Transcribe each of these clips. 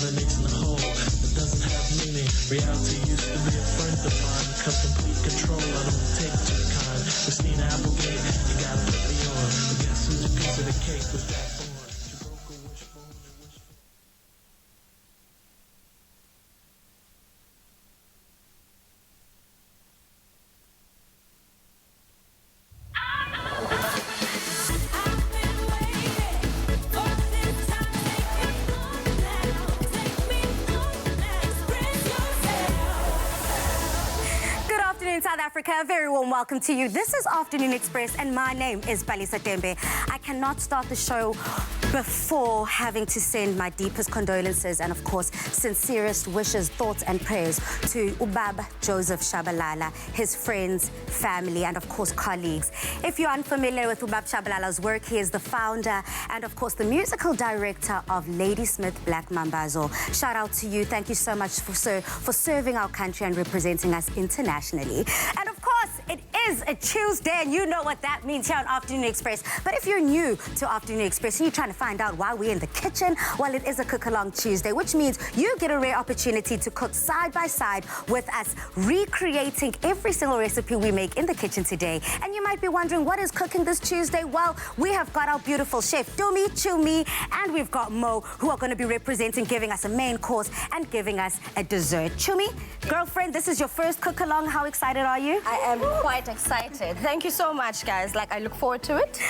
got an ace in the hole that doesn't have meaning. Reality used to be a friend of mine. Cause complete control, I don't take too kind. Christina Applegate, you gotta put me on. But guess who's a piece of the cake with that on? You broke a wishbone, you wish for... South Africa, a very warm welcome to you. This is Afternoon Express and my name is Balisa Tembe. I cannot start the show before having to send my deepest condolences and of course sincerest wishes, thoughts and prayers to Ubaba Joseph Shabalala, his friends, family and of course colleagues. If you're unfamiliar with Ubaba Shabalala's work, he is the founder and of course the musical director of Ladysmith Black Mambazo. Shout out to you. Thank you so much for serving our country and representing us internationally. And of course, it is a Tuesday, and you know what that means here on Afternoon Express. But if you're new to Afternoon Express and you're trying to find out why we're in the kitchen, well, it is a cook-along Tuesday, which means you get a rare opportunity to cook side by side with us, recreating every single recipe we make in the kitchen today. And you might be wondering, what is cooking this Tuesday? Well, we have got our beautiful chef, Dumi, Chumi, and we've got Mo, who are going to be representing, giving us a main course and giving us a dessert. Chumi, girlfriend, this is your first cook-along. How excited are you? I am quite excited. Thank you so much, guys. Like, I look forward to it.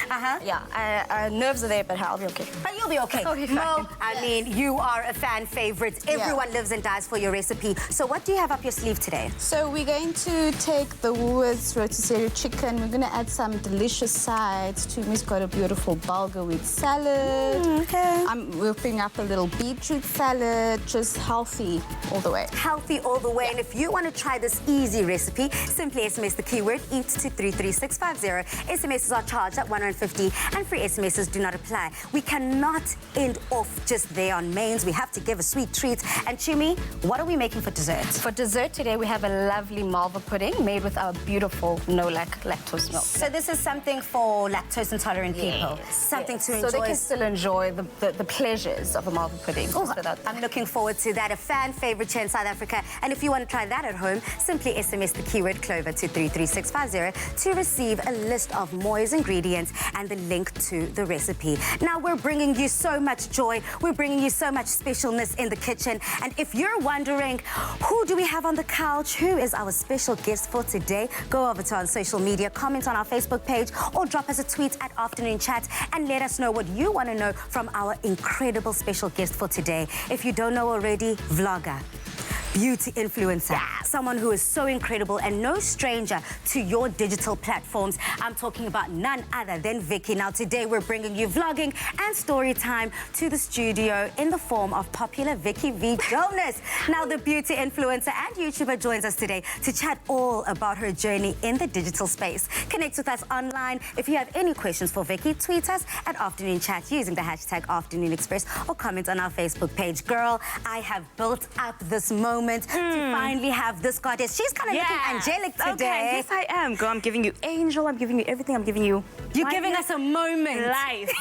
Yeah, nerves are there, but I'll be okay. But you'll be okay. Okay, fine. Mo, I mean, you are a fan favorite. Everyone lives and dies for your recipe. So what do you have up your sleeve today? So we're going to take the Woolworths rotisserie chicken. We're going to add some delicious sides. Tumi's got a beautiful bulgur wheat salad. Okay. I'm whipping up a little beetroot salad. Just healthy all the way. Healthy all the way. Yeah. And if you want to try this easy recipe, simply SMS the keyword EAT to 33650. SMSs are charged at 150 and free SMSs do not apply. We cannot end off just there on mains. We have to give a sweet treat. And Chumi, what are we making for dessert? For dessert today, we have a lovely malva pudding made with our beautiful lactose milk. So this is something for lactose intolerant people. Something to enjoy. So they can still enjoy the pleasures of a malva pudding. Oh, I'm looking forward to that. A fan favorite here in South Africa. And if you want to try that at home, simply SMS the keyword Clover to 33650 to receive a list of Moy's ingredients and the link to the recipe. Now, we're bringing you so much joy. We're bringing you so much specialness in the kitchen. And if you're wondering, who do we have on the couch? Who is our special guest for today? Go over to our social media, comment on our Facebook page, or drop us a tweet at Afternoon Chat and let us know what you want to know from our incredible special guest for today. If you don't know already, vlogger, beauty influencer, someone who is so incredible and no stranger to your digital platforms. I'm talking about none other than Vicky. Now today we're bringing you vlogging and story time to the studio in the form of popular Vicky V. Jonas. Now the beauty influencer and YouTuber joins us today to chat all about her journey in the digital space. Connect with us online. If you have any questions for Vicky, tweet us at Afternoon Chat using the hashtag Afternoon Express or comment on our Facebook page. Girl, I have built up this moment to finally have this goddess. She's kind of looking angelic today. Okay, yes, I am. Girl, I'm giving you angel. I'm giving you everything. I'm giving you... You're giving us a moment. Life.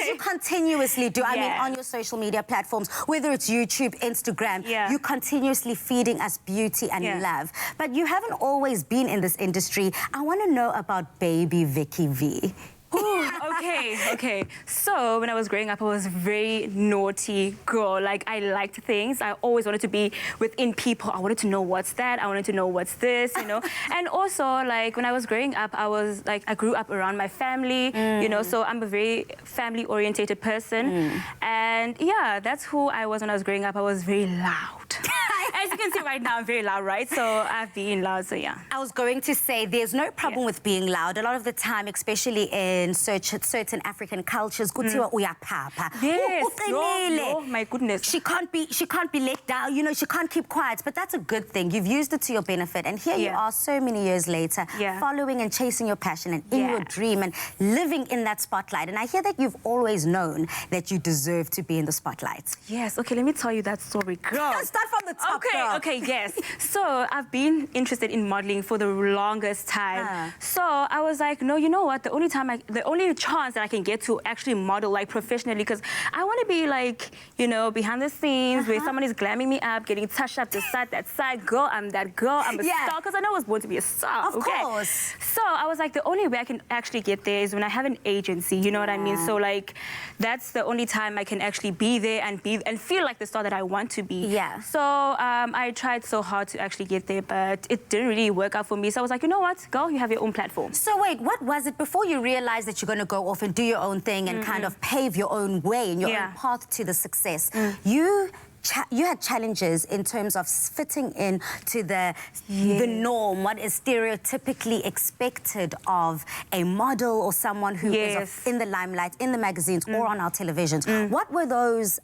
As you continuously do. I mean, on your social media platforms, whether it's YouTube, Instagram, you continuously feeding us beauty and love. But you haven't always been in this industry. I want to know about baby Vicky V. Okay. So when I was growing up, I was a very naughty girl. Like, I liked things. I always wanted to be within people. I wanted to know what's that. I wanted to know what's this, you know. And also, like, when I was growing up, I grew up around my family, you know, so I'm a very family-orientated person. And yeah, that's who I was when I was growing up. I was very loud. As you can see right now, I'm very loud, right? So I've been loud, so yeah. I was going to say there's no problem with being loud. A lot of the time, especially in certain African cultures, yes. Oh, my goodness. She can't be let down. You know, she can't keep quiet. But that's a good thing. You've used it to your benefit, and here you are, so many years later, following and chasing your passion and in your dream and living in that spotlight. And I hear that you've always known that you deserve to be in the spotlight. Yes. Okay, let me tell you that story, girl. Let's start from the top. girl. Okay, yes. So I've been interested in modeling for the longest time. So I was like, no, you know what? The only chance that I can get to actually model like professionally, because I want to be like, you know, behind the scenes where someone is glamming me up, getting touched up this side, that side. Girl, I'm that girl. I'm a star, because I know I was born to be a star. Of course. So I was like, the only way I can actually get there is when I have an agency. You know what I mean? So like, that's the only time I can actually be there and feel like the star that I want to be. Yeah. So I tried so hard to actually get there, but it didn't really work out for me. So I was like, you know what, girl, you have your own platform. So wait, what was it before you realized that you're going to go off and do your own thing and kind of pave your own way and your own path to the success? You had challenges in terms of fitting in to the norm, what is stereotypically expected of a model or someone who is in the limelight, in the magazines or on our televisions. What were those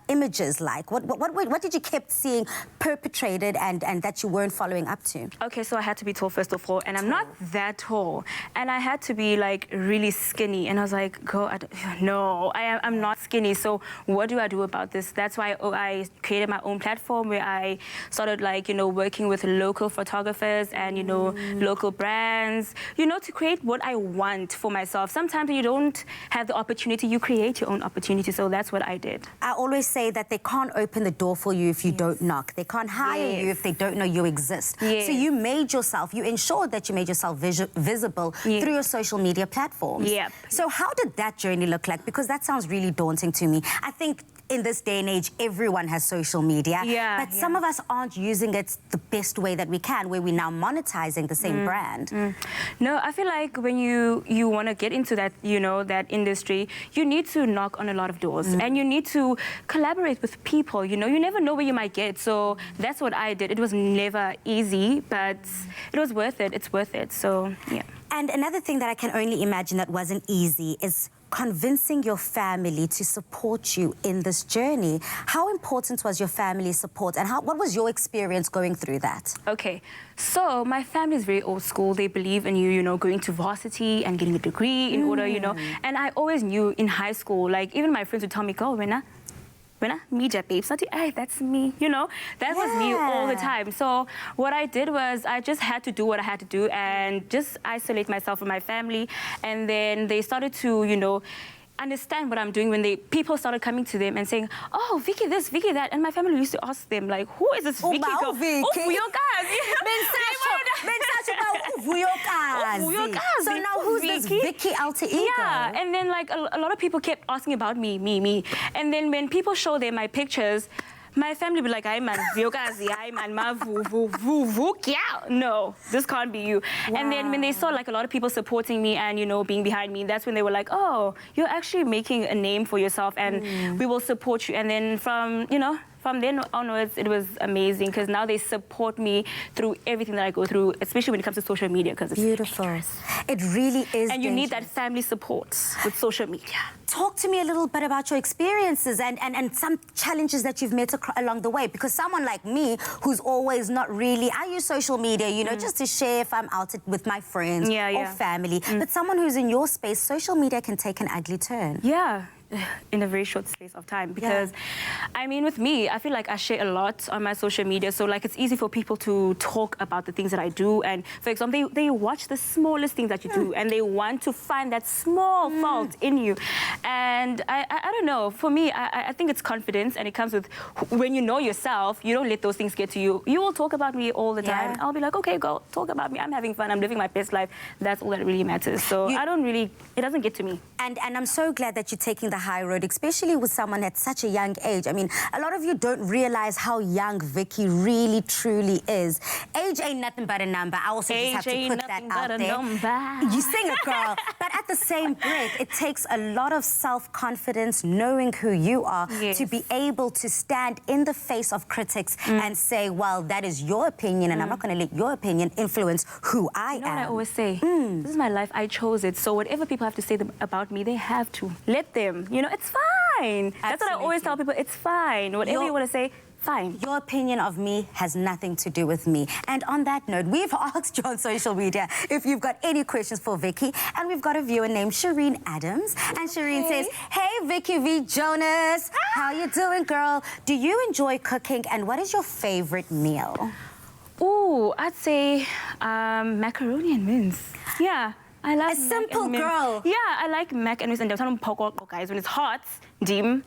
images like? What did you keep seeing perpetrated and that you weren't following up to? Okay, so I had to be tall first of all, and I'm not that tall. And I had to be like really skinny. And I was like, girl, I'm not skinny. So what do I do about this? That's why I created my own platform where I started like, you know, working with local photographers and, you know, local brands, you know, to create what I want for myself. Sometimes you don't have the opportunity, you create your own opportunity. So that's what I did. I always say that they can't open the door for you if you don't knock. They can't hire you if they don't know you exist. So you made yourself, you ensured that you made yourself visible through your social media platforms. So how did that journey look like? Because that sounds really daunting to me. I think in this day and age, everyone has social media, but some of us aren't using it the best way that we can, where we're now monetizing the same brand. No, I feel like when you want to get into that, you know, that industry, you need to knock on a lot of doors and you need to collaborate with people. You know, you never know where you might get. So that's what I did. It was never easy, but it was worth it. It's worth it. So, yeah. And another thing that I can only imagine that wasn't easy is convincing your family to support you in this journey. How important was your family support, and what was your experience going through that? Okay, so my family is very old school. They believe in you know, going to varsity and getting a degree in order, you know. And I always knew in high school, like even my friends would tell me, go, when I meet your babes, hey, that's me, you know, that was me all the time. So what I did was I just had to do what I had to do and just isolate myself from my family. And then they started to, you know, understand what I'm doing when people started coming to them and saying, oh, Vicky this, Vicky that. And my family used to ask them, like, who is this Vicky girl? So now who's this Vicky alter ego? Yeah, and then like a lot of people kept asking about me. And then when people show them my pictures, my family would be like, "Ay man, vyokazi, ay man, ma vu, no, this can't be you." And then when they saw like a lot of people supporting me and, you know, being behind me, that's when they were like, "Oh, you're actually making a name for yourself, and we will support you." And then from then onwards, it was amazing because now they support me through everything that I go through, especially when it comes to social media, because it's dangerous. It really is. And you need that family support with social media. Talk to me a little bit about your experiences and some challenges that you've met along the way, because someone like me who's always not really, I use social media, you know, just to share if I'm out with my friends or family. But someone who's in your space, social media can take an ugly turn. Yeah. In a very short space of time, because I mean, with me, I feel like I share a lot on my social media, so like it's easy for people to talk about the things that I do. And for example, they watch the smallest things that you do and they want to find that small fault in you. And I don't know, for me, I think it's confidence, and it comes with when you know yourself, you don't let those things get to you. You will talk about me all the time. I'll be like, okay, go talk about me. I'm having fun. I'm living my best life. That's all that really matters. So it doesn't get to me. And I'm so glad that you're taking the high road, especially with someone at such a young age. I mean, a lot of you don't realize how young Vicky really, truly is. Age ain't nothing but a number. I also just have to put that out there. You sing it, girl. But at the same breath, it takes a lot of self-confidence, knowing who you are, to be able to stand in the face of critics and say, well, that is your opinion, and I'm not going to let your opinion influence who I am. You know what I always say? This is my life. I chose it. So whatever people have to say about me, they have to. Let them. You know, it's fine. That's what I always tell people. It's fine. Whatever you want to say, fine. Your opinion of me has nothing to do with me. And on that note, we've asked you on social media if you've got any questions for Vicky, and we've got a viewer named Shireen Adams. And Shireen says, hey, Vicky V. Jonas, how you doing, girl? Do you enjoy cooking, and what is your favorite meal? Ooh, I'd say macaroni and mince. Yeah, I love A simple girl. Yeah, I like mac and mince and some pork, guys. When it's hot, dim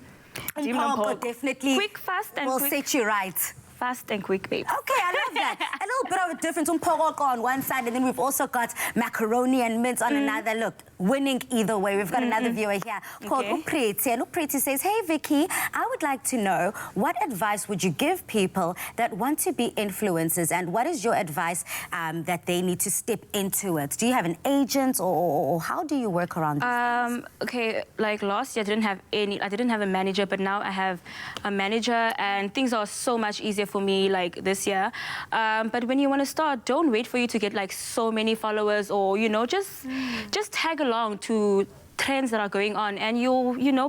Pork, definitely. Quick, fast, and will quick. set you right. Fast and quick, babe. Okay, I love that. A little bit of a difference. Pork on one side, and then we've also got macaroni and mince on another. Look, winning either way. We've got another viewer here called Upreti. And Upreti says, hey, Vicky, I would like to know, what advice would you give people that want to be influencers, and what is your advice that they need to step into it? Do you have an agent, or how do you work around this? Okay, like last year I didn't have a manager, but now I have a manager, and things are so much easier for me like this year. But when you want to start, don't wait for you to get like so many followers, or just tag along to trends that are going on, and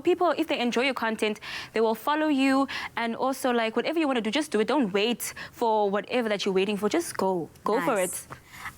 people, if they enjoy your content, they will follow you. And also, like, whatever you want to do, just do it. Don't wait for whatever that you're waiting for. Just go for it.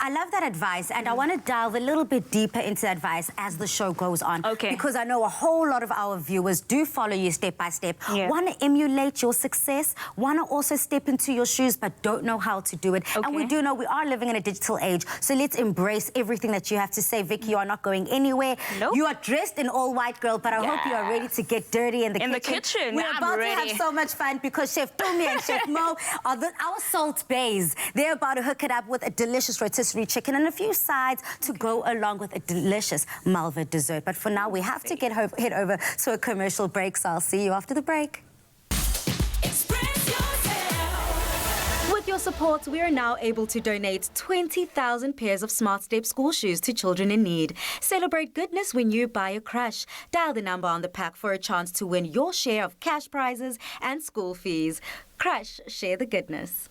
I love that advice, and I want to delve a little bit deeper into that advice as the show goes on. Okay. Because I know a whole lot of our viewers do follow you step by step, want to emulate your success, want to also step into your shoes, but don't know how to do it. Okay. And we do know we are living in a digital age, so let's embrace everything that you have to say. Vicky, you are not going anywhere. Nope. You are dressed in all white, girl, but I hope you are ready to get dirty in the kitchen. In the kitchen, We're I'm about ready. to have so much fun because Chef Tumi and Chef Mo are our salt bays. They're about to hook it up with a delicious rotisserie chicken and a few sides to go along with a delicious Malva dessert. But for now, we have to head over to a commercial break, so I'll see you after the break. With your support, we are now able to donate 20,000 pairs of Smart Step school shoes to children in need. Celebrate goodness when you buy a Crush. Dial the number on the pack for a chance to win your share of cash prizes and school fees. Crush, share the goodness.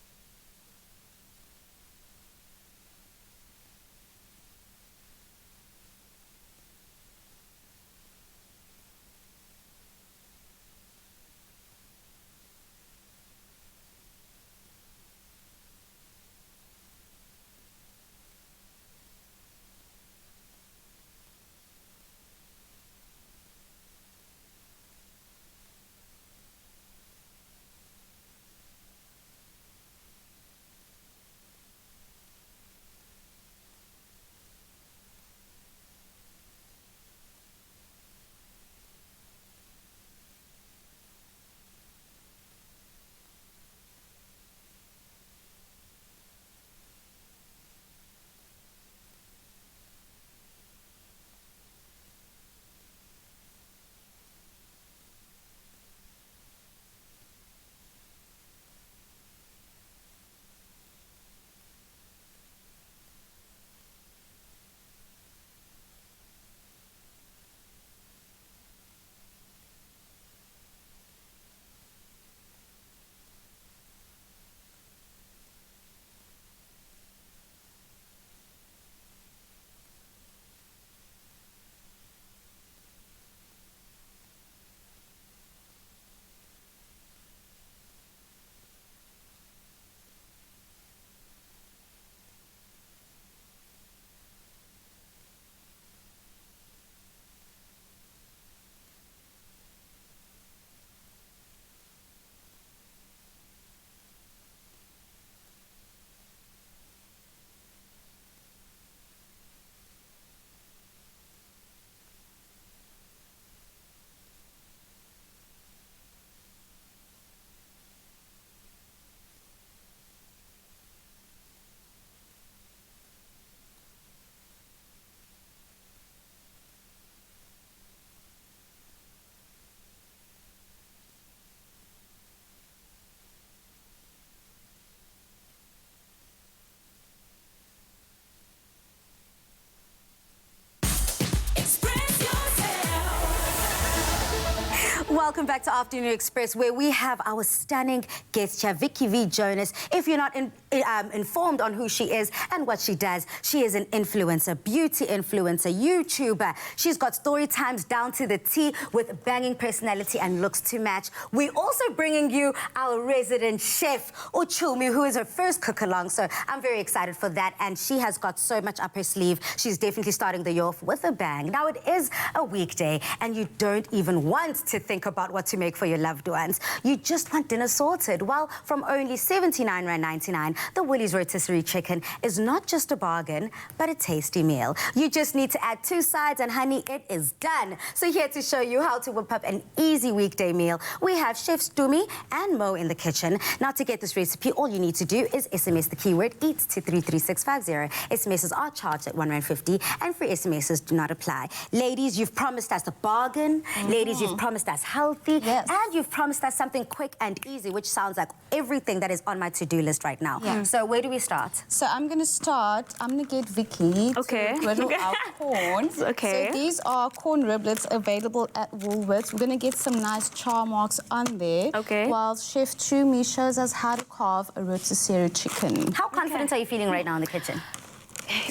Welcome back to Afternoon Express, where we have our stunning guest here, Vicky V. Jonas. If you're not informed on who she is and what she does. She is an influencer, beauty influencer, YouTuber. She's got story times down to the T with banging personality and looks to match. We're also bringing you our resident chef, Uchumi, who is her first cook-along, so I'm very excited for that, and she has got so much up her sleeve. She's definitely starting the year off with a bang. Now, it is a weekday, and you don't even want to think about what to make for your loved ones. You just want dinner sorted. Well, from only R79.99, the Woolies rotisserie chicken is not just a bargain, but a tasty meal. You just need to add 2 sides, and honey, it is done. So here to show you how to whip up an easy weekday meal, we have Chefs Dumi and Mo in the kitchen. Now, to get this recipe, all you need to do is SMS the keyword EAT to 33650. SMSs are charged at R1.50, and free SMSs do not apply. Ladies, you've promised us a bargain. Ladies, you've promised us healthy. Yes. And you've promised us something quick and easy, which sounds like everything that is on my to-do list right now. Yeah. So where do we start? So I'm going to get Vicky Okay. to griddle our corn. Okay. So these are corn riblets available at Woolworths. We're going to get some nice char marks on there. Okay. While Chef Chumi shows us how to carve a rotisserie chicken. How confident are you feeling right now in the kitchen?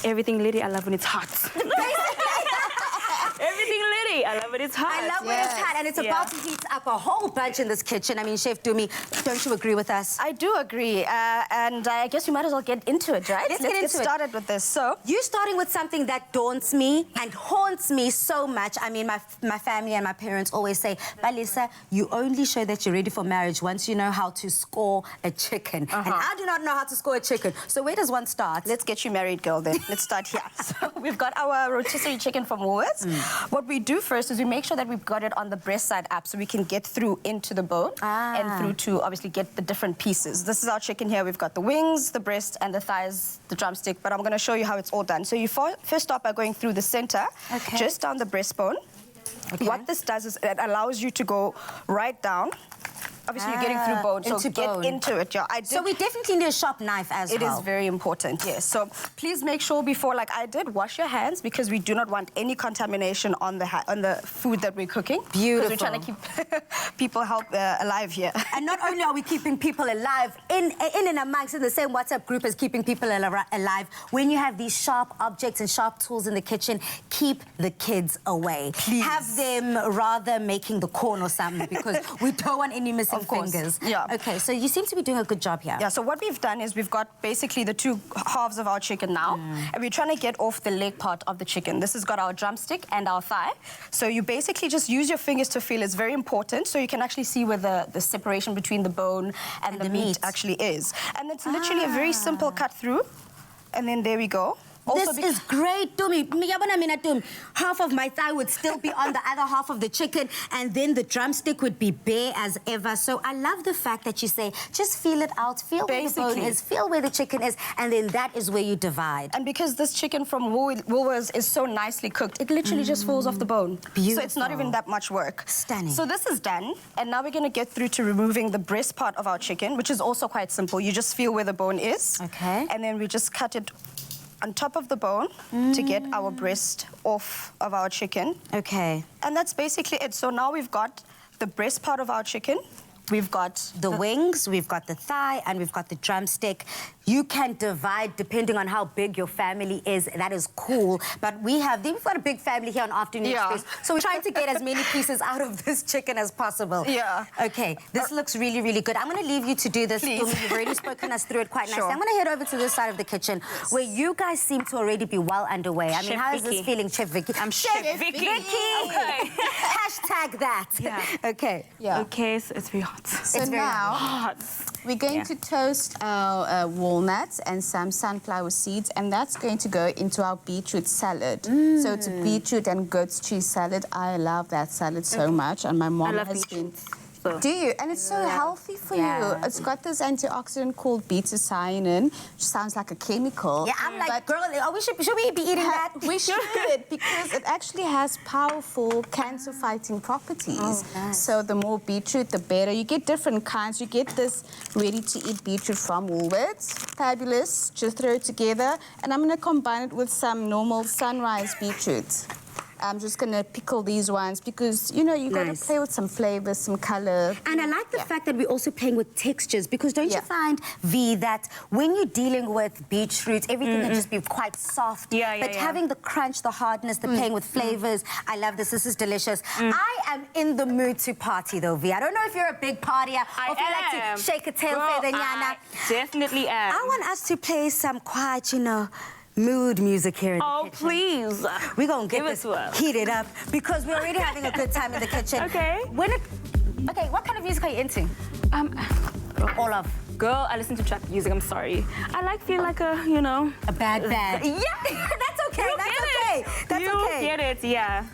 Everything litty, I love when it's hot. Everything litty, I love when it's hot. I love when it's hot, and it's about to heat up a whole bunch in this kitchen. I mean, Chef Dumi, don't you agree with us? I do agree, and I guess we might as well get into it, right? Let's get into it. started with this. So, You're starting with something that daunts me and haunts me so much. I mean, my family and my parents always say, Balisa, you only show that you're ready for marriage once you know how to score a chicken. And I do not know how to score a chicken. So where does one start? let's get you married, girl, then. Let's start here. So, we've got our rotisserie chicken from Woolworths. What we do first is we make sure that we've got it on the breast side up so we can get through into the bone and through to obviously get the different pieces. This is our chicken here. We've got the wings, the breast, and the thighs, the drumstick, but I'm going to show you how it's all done. So you first start by going through the center, just down the breastbone. What this does is it allows you to go right down. Obviously, you're getting through bone, so into get bone. into it. Yeah, So we definitely need a sharp knife as It well. is very important, yes. So please make sure before, like I did, wash your hands because we do not want any contamination on the food that we're cooking. Beautiful. Because we're trying to keep people alive here. And not only are we keeping people alive in and amongst in the same WhatsApp group as keeping people alive, when you have these sharp objects and sharp tools in the kitchen, keep the kids away. Please. Have them rather making the corn or something because we don't want any missing fingers. Yeah. Okay, so you seem to be doing a good job here. Yeah, so what we've done is we've got basically the 2 halves of our chicken now, and we're trying to get off the leg part of the chicken. This has got our drumstick and our thigh. So you basically just use your fingers to feel. It's very important, so you can actually see where the separation between the bone and the meat actually is. And it's literally a very simple cut through, and then there we go. Also This is great, Dumi. Half of my thigh would still be on the other half of the chicken, and then the drumstick would be bare as ever. So I love the fact that you say, just feel it out, feel where the bone is, feel where the chicken is, and then that is where you divide. And because this chicken from Woolworths is so nicely cooked, it literally just falls off the bone. Beautiful. So it's not even that much work. Stunning. So this is done, and now we're going to get through to removing the breast part of our chicken, which is also quite simple. You just feel where the bone is. Okay. And then we just cut it on top of the bone to get our breast off of our chicken. Okay. And that's basically it. So now we've got the breast part of our chicken. We've got the wings, we've got the thigh, and we've got the drumstick. You can divide depending on how big your family is. That is cool. But we've got a big family here on Afternoon Express, so we're trying to get as many pieces out of this chicken as possible. Yeah. Okay, this looks really, really good. I'm going to leave you to do this. Please. You've already spoken us through it quite nicely. Sure. I'm going to head over to this side of the kitchen where you guys seem to already be well underway. I mean, Chef how is this Vicky. feeling, Chef Vicky? I'm Chef Vicky. Okay. Hashtag that. Yeah. Okay. Yeah. Okay, so it's very hot. So It's very now Hot. we're going to toast our walnuts and some sunflower seeds, and that's going to go into our beetroot salad. So it's a beetroot and goat's cheese salad. I love that salad so much, and my mom I love has been... beetroot. So. Do you? And it's so healthy for you. It's got this antioxidant called beta-cyanin, which sounds like a chemical. Yeah, I'm like, but girl, should we be eating that? we should, because it actually has powerful cancer-fighting properties. Oh, nice. So the more beetroot, the better. You get different kinds. You get this ready-to-eat beetroot from Woolworths. Fabulous. Just throw it together. And I'm going to combine it with some normal sunrise beetroot. I'm just going to pickle these ones because, you know, you got to Nice. play with some flavors, some color. And I like the fact that we're also playing with textures because don't you find, V, that when you're dealing with beetroot, everything can just be quite soft. But having the crunch, the hardness, the playing with flavors, I love this. This is delicious. I am in the mood to party though, V. I don't know if you're a big partier or if you like to shake a tail feather, Nyana. I definitely am. I want us to play some quiet, you know, mood music here in the kitchen. Please. We're going to get Give it this to us. heated up because we're already having a good time in the kitchen. Okay. Okay, what kind of music are you into? All of. Girl, I listen to trap music, I'm sorry. I feel like a, you know... A bad. Yeah, That's okay, that's okay. That's you okay. get it, yeah.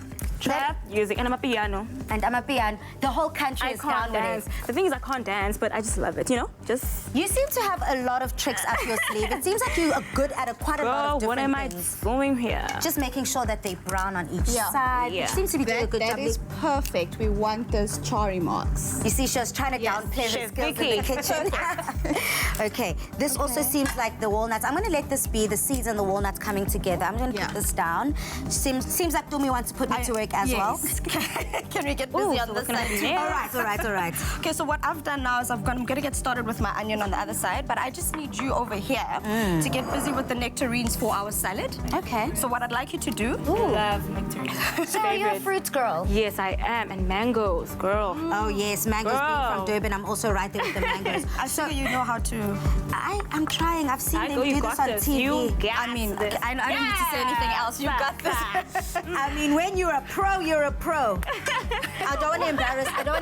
Trap music, and I'm a piano. And I'm a piano. The whole country is down with dance. it. The thing is, I can't dance, but I just love it, you know? Just... You seem to have a lot of tricks up your sleeve. It seems like you are good at quite a lot of Girl, what different am I things. doing here? Just making sure that they're brown on each side. Yeah. You seem to be doing a good job. That is perfect. We want those charry marks. You see, she was trying to downplay her Chef skills Vicky. in the kitchen. Okay, this also seems like the walnuts. I'm going to let this be the seeds and the walnuts coming together. I'm going to put this down. Seems like Tumi wants to put me to work as well. Can we get busy on this side? All right. Okay, so what I've done now is I'm going to get started with my onion on the other side, but I just need you over here to get busy with the nectarines for our salad. Okay. So what I'd like you to do... Love nectarines. So you're a fruit girl? Yes, I am. And mangoes, girl. Oh, yes. Mangoes being from Durban. I'm also right there with the mangoes. I so you know how to... I'm trying. I've seen them you do got this on this. TV. You got I mean, this. I don't need to say anything else. You got this. I mean, when you're a pro, you're a pro. I don't want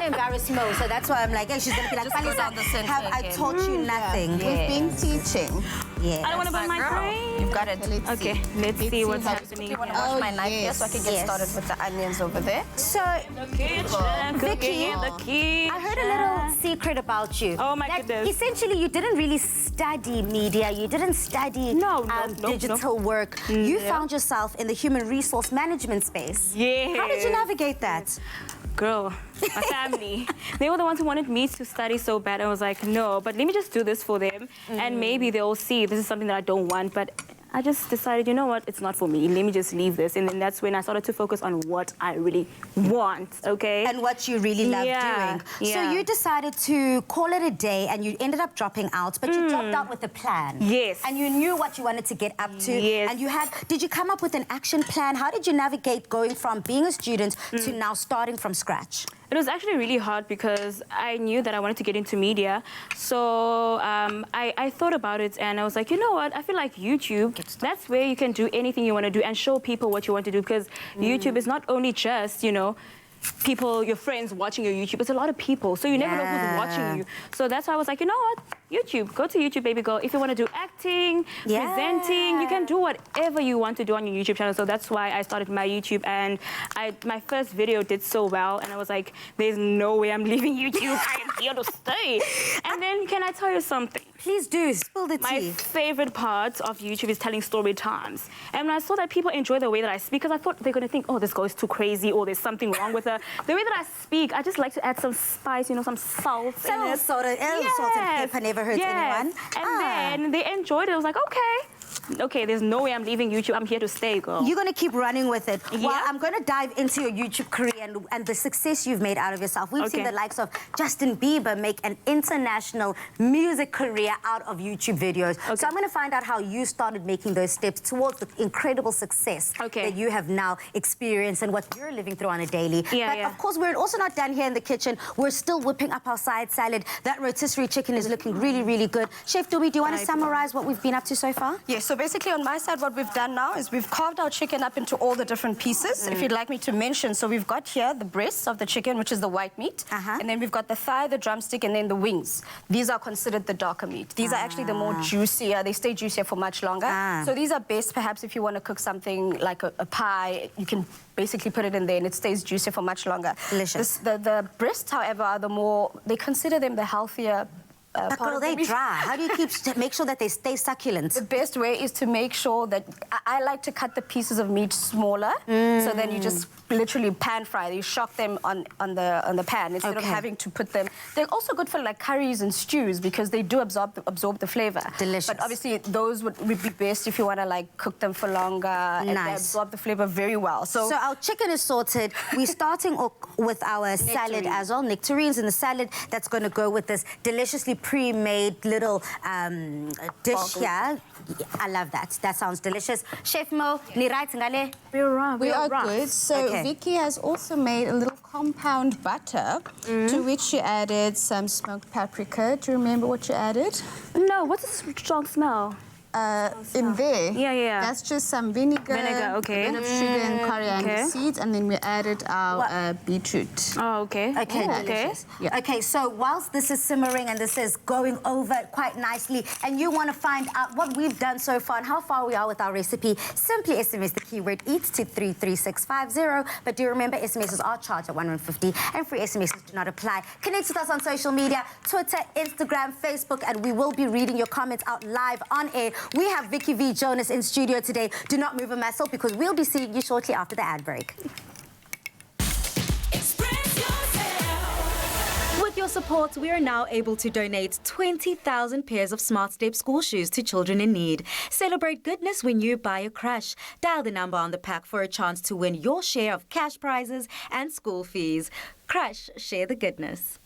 to embarrass Mo, so that's why I'm like, hey, she's gonna be like, Just go Palisa, down the center have I again. taught you nothing? We've been teaching. Yeah. I don't want to burn my brain. You've got it. Okay, let's see what's happening You want here. to wash Oh, my knife here so I can get yes. started with the onions over there. So, The kitchen, Vicky, cooking in the kitchen. I heard a little secret about you. Oh, my that goodness. Essentially, you didn't really study media. You didn't study No, digital work. You found yourself in the human resource management space. Yeah. How did you navigate that? Girl, my family, they were the ones who wanted me to study so bad. I was like, no, but let me just do this for them. And maybe they'll see this is something that I don't want. But I just decided, you know what, it's not for me. Let me just leave this. And then that's when I started to focus on what I really want, okay? And what you really love doing. So you decided to call it a day and you ended up dropping out, but you dropped out with a plan. Yes. And you knew what you wanted to get up to. Yes. And did you come up with an action plan? How did you navigate going from being a student to now starting from scratch? It was actually really hard because I knew that I wanted to get into media. So I thought about it and I was like, you know what? I feel like YouTube, that's where you can do anything you want to do and show people what you want to do because YouTube is not only just, you know, people, your friends watching your YouTube. It's a lot of people, so you never know who's watching you. So that's why I was like, you know what? YouTube. Go to YouTube, baby girl. If you want to do acting, presenting, you can do whatever you want to do on your YouTube channel. So that's why I started my YouTube, and my first video did so well, and I was like, there's no way I'm leaving YouTube. I am here to stay. And then, can I tell you something? Please do. Spill the My tea. favorite part of YouTube is telling story times. And when I saw that people enjoy the way that I speak, because I thought they're going to think, oh, this girl is too crazy, or there's something wrong with her. The way that I speak, I just like to add some spice, you know, some salt in it. Salt and pepper never hurts anyone. And then they enjoyed it. I was like, okay, there's no way I'm leaving YouTube. I'm here to stay, girl. You're going to keep running with it. Yeah. Well, I'm going to dive into your YouTube career and the success you've made out of yourself. We've seen the likes of Justin Bieber make an international music career out of YouTube videos. So I'm going to find out how you started making those steps towards the incredible success that you have now experienced and what you're living through on a daily. But of course, we're also not done here in the kitchen. We're still whipping up our side salad. That rotisserie chicken is looking really, really good. Chef Dubi, do you want to summarize what we've been up to so far? Yes, so basically on my side, what we've done now is we've carved our chicken up into all the different pieces. If you'd like me to mention, so we've got here the breast of the chicken, which is the white meat. And then we've got the thigh, the drumstick, and then the wings. These are considered the darker meat. These are actually the more juicier. They stay juicier for much longer. So these are best, perhaps, if you want to cook something like a pie, you can basically put it in there and it stays juicy for much longer. Delicious. The breasts, however, are the more, they consider them the healthier But part girl, of the they meat. dry. How do you make sure that they stay succulent? The best way is to make sure that I like to cut the pieces of meat smaller, so then you just literally pan fry. You shock them on the pan instead of Okay. having to put them. They're also good for like curries and stews because they do absorb the flavor. Delicious. But obviously those would be best if you want to like cook them for longer and they Nice. absorb the flavor very well. So our chicken is sorted. We're starting with our salad as well. Nectarines in the salad. That's going to go with this deliciously pre-made little dish here. I love that. That sounds delicious. Chef Mo, ni right ngale? We are good. So Okay. Vicky has also made a little compound butter to which she added some smoked paprika. Do you remember what you added? No, what's this strong smell? In there. Yeah. That's just some vinegar, Vinegar, okay. a bit of sugar and coriander Okay. seeds, and then we added our beetroot. Oh, okay. Okay, Okay. delicious. Yeah. Okay, so whilst this is simmering and this is going over quite nicely, and you want to find out what we've done so far and how far we are with our recipe, simply SMS the keyword EAT to 33650. But do remember, SMSs are charged at 150 and free SMSs do not apply. Connect with us on social media, Twitter, Instagram, Facebook, and we will be reading your comments out live on air. We have Vicky V. Jonas in studio today. Do not move a muscle because we'll be seeing you shortly after the ad break. With your support, we are now able to donate 20,000 pairs of Smart Step school shoes to children in need. Celebrate goodness when you buy a crush. Dial the number on the pack for a chance to win your share of cash prizes and school fees. Crush, share the goodness.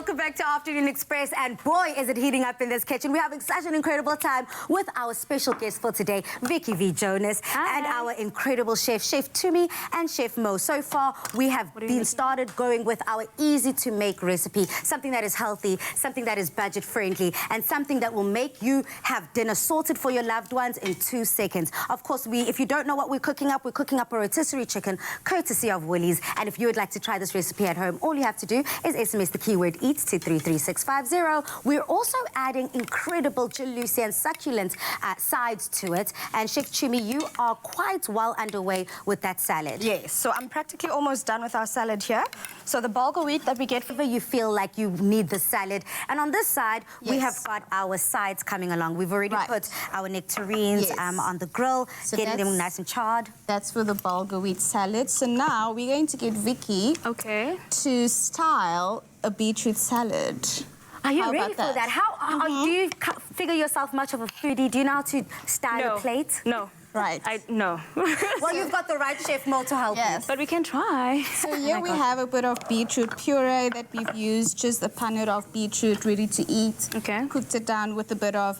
welcome back to Afternoon Express. And boy, is it heating up in this kitchen. We're having such an incredible time with our special guest for today, Vicky V. Jonas, and our incredible chef, Chef Tumi and Chef Mo. So far, we have been started going with our easy-to-make recipe, something that is healthy, something that is budget-friendly, and something that will make you have dinner sorted for your loved ones in 2 seconds. Of course, if you don't know what we're cooking up a rotisserie chicken, courtesy of Woolies. And if you would like to try this recipe at home, all you have to do is SMS the keyword EAT to 33650. We're also adding incredible juicy and succulent sides to it. And Chef Tumi, you are quite well underway with that salad. Yes, so I'm practically almost done with our salad here. So the bulgur wheat that we get, Whenever you feel like you need the salad. And on this side, we have got our sides coming along. We've already put our nectarines on the grill, So getting them nice and charred. That's for the bulgur wheat salad. So now we're going to get Vicky to style a beetroot salad. Are you How ready about for that? How do you figure yourself much of a foodie? Do you know how to style a plate? No. Right. No. Well, you've got the right Chef Mo to help you. But we can try. So here we have a bit of beetroot puree that we've used, just a punnet of beetroot ready to eat. Okay. Cooked it down with a bit of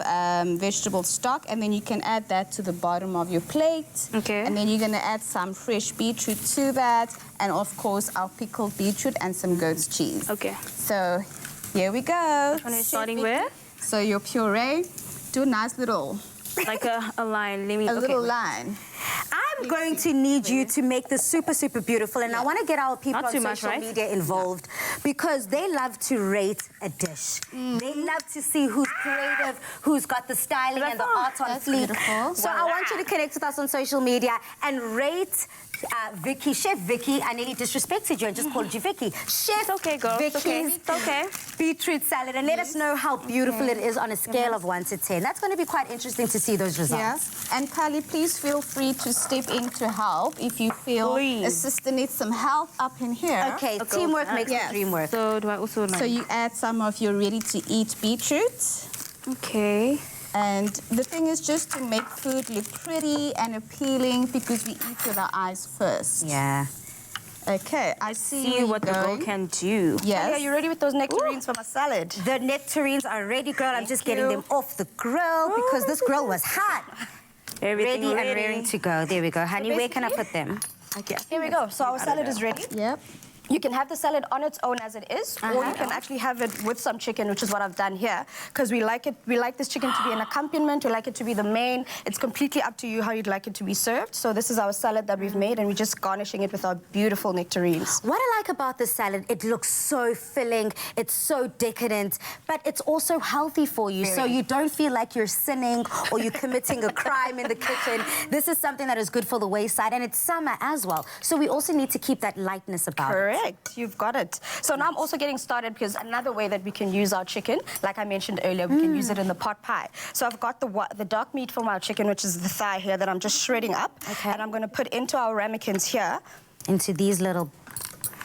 vegetable stock, and then you can add that to the bottom of your plate. Okay. And then you're going to add some fresh beetroot to that, and of course our pickled beetroot and some goat's cheese. Okay. So here we go. Starting with? So your puree, do a nice little, Like a line. Let me, a little line. I'm going to need you to make this super, super beautiful. And I want to get our people Not on too much, social right? media involved because they love to rate a dish. They love to see who's creative, who's got the styling and the art on That's fleek. beautiful. So I want you to connect with us on social media and rate Vicky, Chef Vicky. I nearly disrespected you and just called you Vicky. Chef It's okay, girl. It's okay. Vicky's It's okay. beetroot salad, and let us know how beautiful it is on a scale of 1 to 10. That's going to be quite interesting to see those results. Yeah. And Kylie, please feel free to step in to help if you feel Please. a sister needs some help up in here. Okay, teamwork makes the dream work. So do I also like... So you add some of your ready-to-eat beetroot. Okay. And the thing is just to make food look pretty and appealing because we eat with our eyes first. Yeah. Okay, I see See what the girl going. can do. Yes. are you ready with those nectarines for my salad? The nectarines are ready, girl. I'm just getting them off the grill because this grill was hot. Everything Ready and raring to go. There we go. Honey, where can I put them? Okay. Here we go. So our salad is ready. Yep. You can have the salad on its own as it is, or you can actually have it with some chicken, which is what I've done here, because we like it. We like this chicken to be an accompaniment. We like it to be the main. It's completely up to you how you'd like it to be served. So this is our salad that we've made, and we're just garnishing it with our beautiful nectarines. What I like about the salad, it looks so filling, it's so decadent, but it's also healthy for you, so you don't feel like you're sinning or you're committing a crime in the kitchen. This is something that is good for the wayside, and it's summer as well, so we also need to keep that lightness about it. Correct, you've got it. So now I'm also getting started because another way that we can use our chicken, like I mentioned earlier, we can use it in the pot pie. So I've got the dark meat from our chicken, which is the thigh here that I'm just shredding up. Okay. And I'm going to put into our ramekins here. Into these little...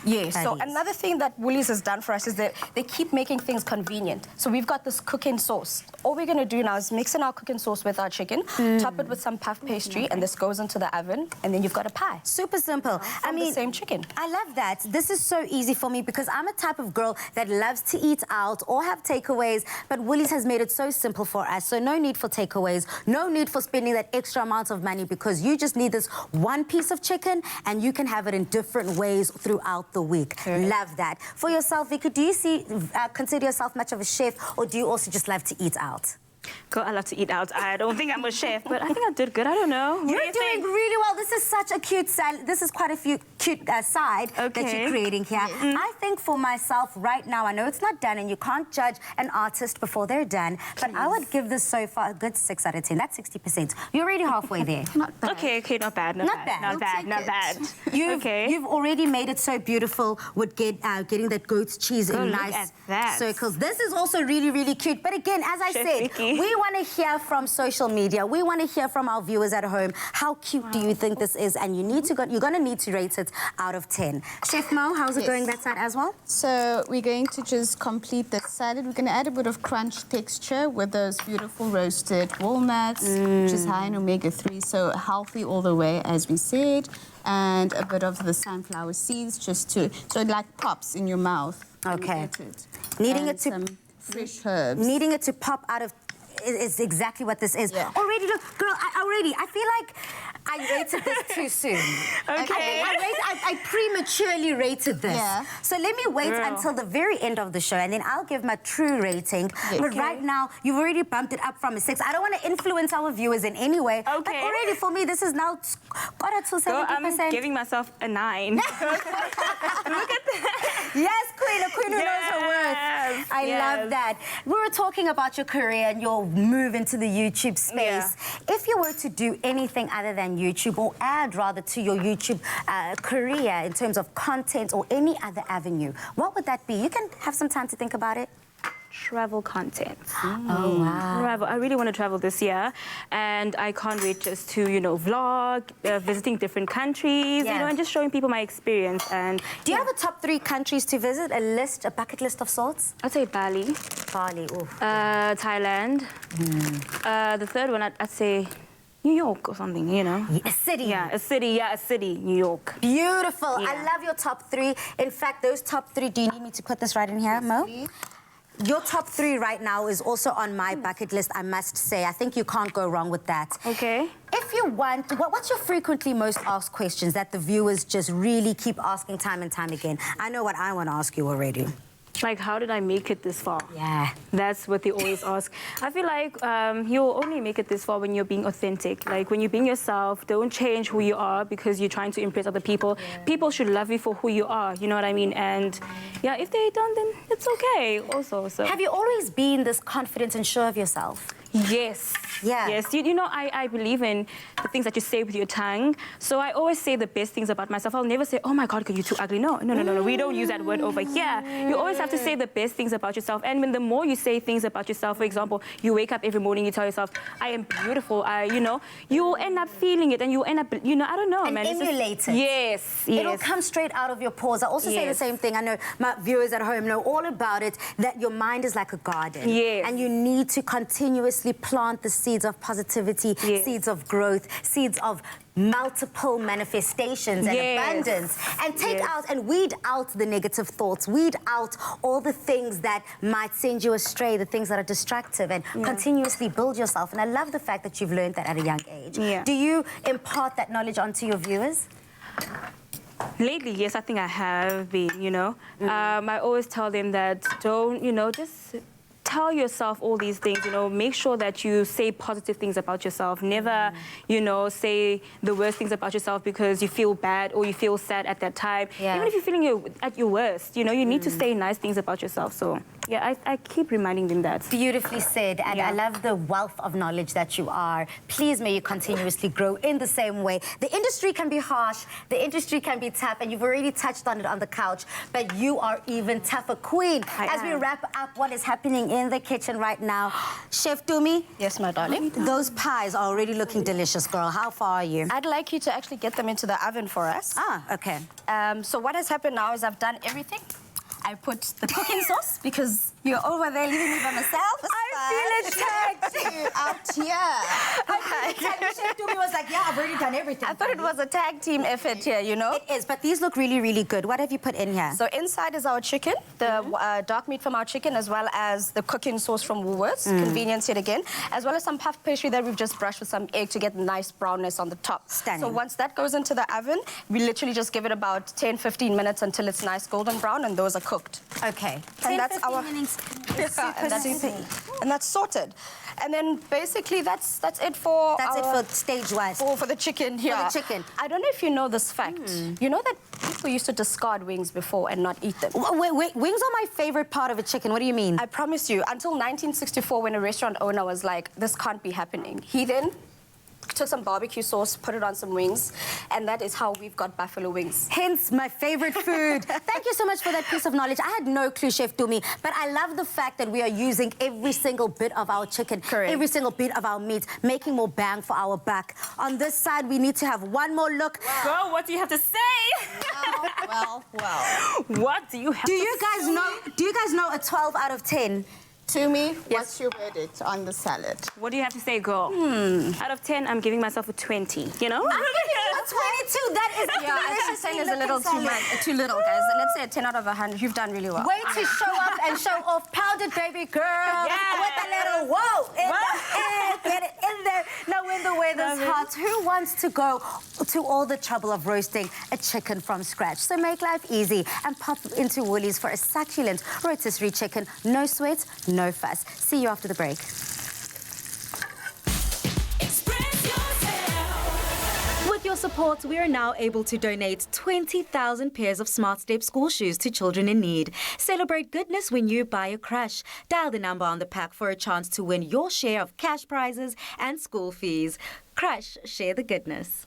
Yes, so Patties. another thing that Woolies has done for us is that they keep making things convenient. So we've got this cooking sauce. All we're going to do now is mix in our cooking sauce with our chicken, top it with some puff pastry, and this goes into the oven, and then you've got a pie. Super simple. From the same chicken. I love that. This is so easy for me because I'm a type of girl that loves to eat out or have takeaways, but Woolies has made it so simple for us. So no need for takeaways, no need for spending that extra amount of money because you just need this one piece of chicken and you can have it in different ways throughout the week. Love that. For yourself, Vicky, do you consider yourself much of a chef or do you also just love to eat out? Girl, I love to eat out. I don't think I'm a chef, but I think I did good. I don't know. What do You're you doing think? really well. This is such a cute salad. This is quite a few cute side that Okay. you're creating here. I think for myself right now, I know it's not done and you can't judge an artist before they're done, but I would give this so far a good 6 out of 10. That's 60%. You're already halfway there. Not bad. Okay, not bad, not bad. We'll Not bad. You've already made it so beautiful with getting that goat's cheese in Girl, look nice at that. circles. This is also really, really cute. But again, as I Chef said, Vicky. We want to hear from social media. We want to hear from our viewers at home. How cute do you think this is? And you're going to need to rate it out of 10. Chef Mo, how's it going that side as well? So we're going to just complete the salad. We're going to add a bit of crunch texture with those beautiful roasted walnuts, which is high in omega-3, so healthy all the way, as we said. And a bit of the sunflower seeds, just so it like pops in your mouth. Okay. Needing it to some fresh herbs. Needing it to pop out of is exactly what this is. Yeah. Already, look, girl, I feel like I rated this too soon. Okay. I prematurely rated this. Yeah. So let me wait until the very end of the show, and then I'll give my true rating. Yeah. But right now, you've already bumped it up from a 6. I don't want to influence our viewers in any way. But Okay. already, for me, this is now got it to 70%. So I'm giving myself a 9. Look at that. Yes, Queen, a queen who knows her worth. Yes, I love that. We were talking about your career and your move into the YouTube space. If you were to do anything other than YouTube, or add rather to your YouTube career in terms of content or any other avenue, what would that be? You can have some time to think about it. Travel content. Oh, wow. Travel. I really want to travel this year, and I can't wait just to, vlog, visiting different countries, Yeah. and just showing people my experience. And Do you have a top 3 countries to visit, a bucket list of sorts? I'd say Bali, Bali, ooh. Thailand. The third one, I'd say New York or something, A city. Yeah, a city, New York. Beautiful. Yeah. I love your top 3. In fact, those top 3, do you need me to put this right in here, Mo? Your top 3 right now is also on my bucket list, I must say. I think you can't go wrong with that. Okay. If you want, what's your frequently most asked questions that the viewers just really keep asking time and time again? I know what I want to ask you already. Like, how did I make it this far? Yeah. That's what they always ask. I feel like you'll only make it this far when you're being authentic. Like, when you're being yourself, don't change who you are because you're trying to impress other people. Yeah. People should love you for who you are, you know what I mean? And, yeah, if they don't, then it's okay also. So. Have you always been this confident and sure of yourself? Yes. Yeah. Yes. I believe in the things that you say with your tongue. So I always say the best things about myself. I'll never say, oh my God, you're too ugly. No. We don't use that word over here. You always have to say the best things about yourself. And when the more you say things about yourself, for example, you wake up every morning, you tell yourself, I am beautiful. You will end up feeling it, and you end up, I don't know, and man. emulate it. Yes. It'll come straight out of your pores. I also say the same thing. I know my viewers at home know all about it, that your mind is like a garden. Yes. And you need to continuously plant the seeds of positivity, seeds of growth, seeds of multiple manifestations and abundance, and take out and weed out the negative thoughts, weed out all the things that might send you astray, the things that are destructive, and continuously build yourself. And I love the fact that you've learned that at a young age. Yeah. Do you impart that knowledge onto your viewers? Lately, yes, I think I have been, I always tell them that don't, just tell yourself all these things, make sure that you say positive things about yourself. Never, say the worst things about yourself because you feel bad or you feel sad at that time. Yeah. Even if you're feeling at your worst, you need to say nice things about yourself. So, yeah, I keep reminding them that. Beautifully said, and I love the wealth of knowledge that you are. Please may you continuously grow in the same way. The industry can be harsh, the industry can be tough, and you've already touched on it on the couch, but you are even tougher, Queen. As we wrap up what is happening in the kitchen right now, Chef Dumi. Yes, my darling. Those pies are already looking delicious, girl. How far are you? I'd like you to actually get them into the oven for us. Ah, okay. So what has happened now is I've done everything. I put the cooking sauce because you're over there leaving me by myself. I feel attacked. Out here. Chef Dumi was like, yeah, I've already done everything. I thought it was a tag team effort here, It is, but these look really, really good. What have you put in here? So inside is our chicken, the dark meat from our chicken, as well as the cooking sauce from Woolworths, convenience yet again, as well as some puff pastry that we've just brushed with some egg to get nice brownness on the top. Stunning. So once that goes into the oven, we literally just give it about 10-15 minutes until it's nice golden brown, and those are cooked. Okay. And that's 10, 15 our minutes. and that's sorted. And then basically that's it for stage-wise. for the chicken here. For the chicken. I don't know if you know this fact. You know that people used to discard wings before and not eat them. Wait, wings are my favorite part of a chicken. What do you mean? I promise you, until 1964, when a restaurant owner was like, this can't be happening. He then took some barbecue sauce, put it on some wings, and that is how we've got buffalo wings. Hence my favorite food. Thank you so much for that piece of knowledge. I had no clue, Chef Tumi, but I love the fact that we are using every single bit of our chicken, Correct. every single bit of our meat, making more bang for our buck. On this side, we need to have one more look. Girl, what do you have to say? Well. What do you have Do to you guys know a 12 out of 10? Tumi, what's your verdict on the salad? What do you have to say, girl? Out of 10, I'm giving myself a 20, you know? I'm giving you a 22. That is Yeah, I think 10 is a little too much, too little, guys. Let's say a 10 out of 100. You've done really well. Way to show up and show off. Powdered baby girl. Yeah. With a little whoa in the get it in there. Now when the weather's hot, who wants to go to all the trouble of roasting a chicken from scratch? So make life easy and pop into Woolies for a succulent rotisserie chicken. No sweat, no fuss. See you after the break. With your support, we are now able to donate 20,000 pairs of Smart Step school shoes to children in need. Celebrate goodness when you buy a crush. Dial the number on the pack for a chance to win your share of cash prizes and school fees. Crush, share the goodness.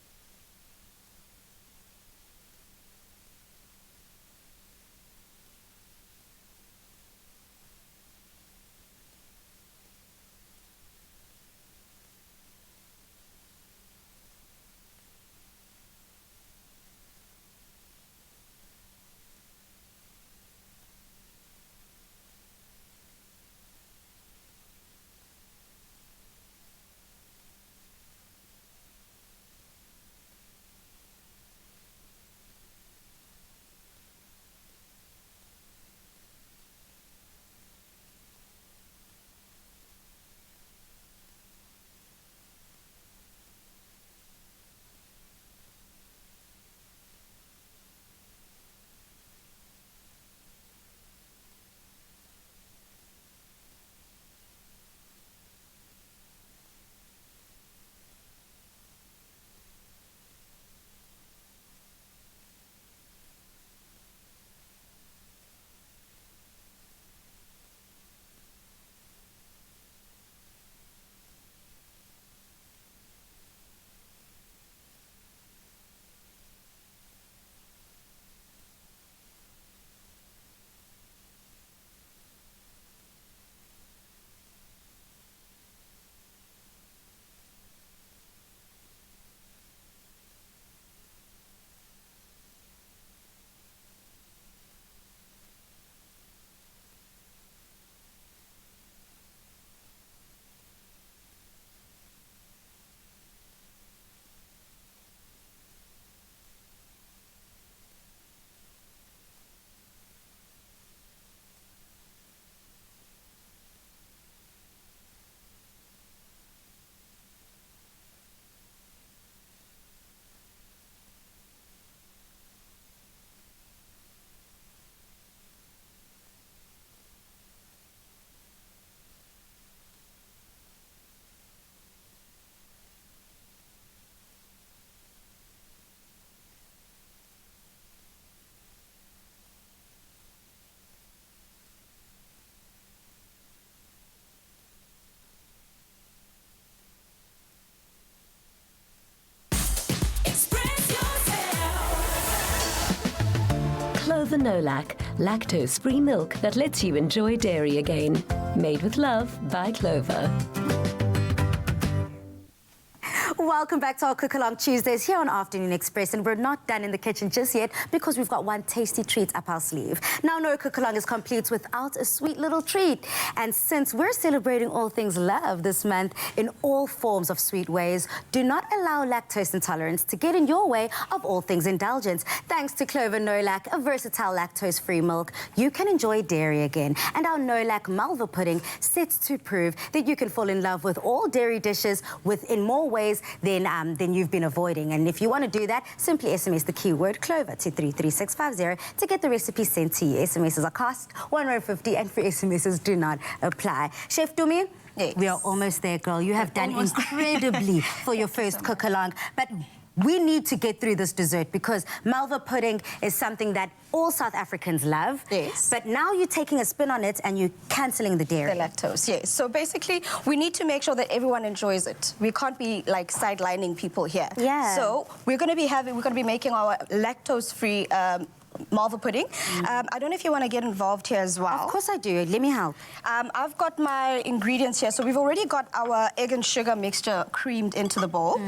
Clover Nolac, lactose-free milk that lets you enjoy dairy again. Made with love by Clover. Welcome back to our Cook Along Tuesdays here on Afternoon Express, and we're not done in the kitchen just yet because we've got one tasty treat up our sleeve. Now, no Cook Along is complete without a sweet little treat, and since we're celebrating all things love this month in all forms of sweet ways, do not allow lactose intolerance to get in your way of all things indulgence. Thanks to Clover Nolac, a versatile lactose-free milk, you can enjoy dairy again, and our Nolac Malva pudding sets to prove that you can fall in love with all dairy dishes in more ways than you've been avoiding. And if you want to do that, simply SMS the keyword Clover to 33650 to get the recipe sent to you. SMSs are cost R1.50 and free SMSs do not apply. Chef Tumi, yes. We are almost there, girl. You have done incredibly for your first cook along. But we need to get through this dessert because Malva pudding is something that all South Africans love. Yes. But now you're taking a spin on it and you're cancelling the dairy. The lactose, yes. So basically, we need to make sure that everyone enjoys it. We can't be like sidelining people here. Yeah. So we're going to be making our lactose-free Malva pudding. I don't know if you want to get involved here as well. Of course I do. Let me help. I've got my ingredients here. So we've already got our egg and sugar mixture creamed into the bowl.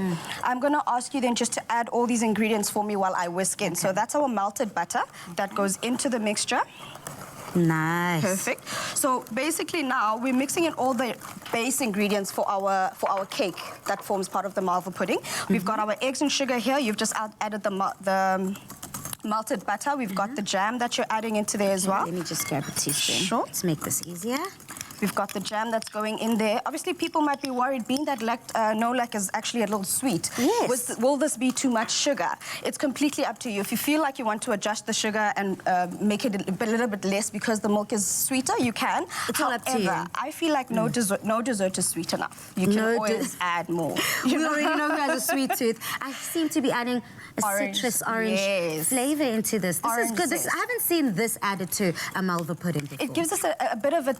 I'm going to ask you then just to add all these ingredients for me while I whisk in. So that's our melted butter that goes into the mixture. Nice. Perfect. So basically now we're mixing in all the base ingredients for our cake that forms part of the Malva pudding. We've got our eggs and sugar here. You've just added the melted butter. We've got the jam that you're adding into there as well. Let me just grab a teaspoon. Sure. Let's make this easier. We've got the jam that's going in there. Obviously, people might be worried, being that no-lac is actually a little sweet. Yes. Will this be too much sugar? It's completely up to you. If you feel like you want to adjust the sugar and make it a little bit less because the milk is sweeter, you can. It's all up to you. I feel like no dessert is sweet enough. You can always add more. We already know who has a sweet tooth. I seem to be adding a Orange, citrus orange yes. flavor into this. This is good. Orange I haven't seen this added to a Malva pudding before. It gives us a bit of a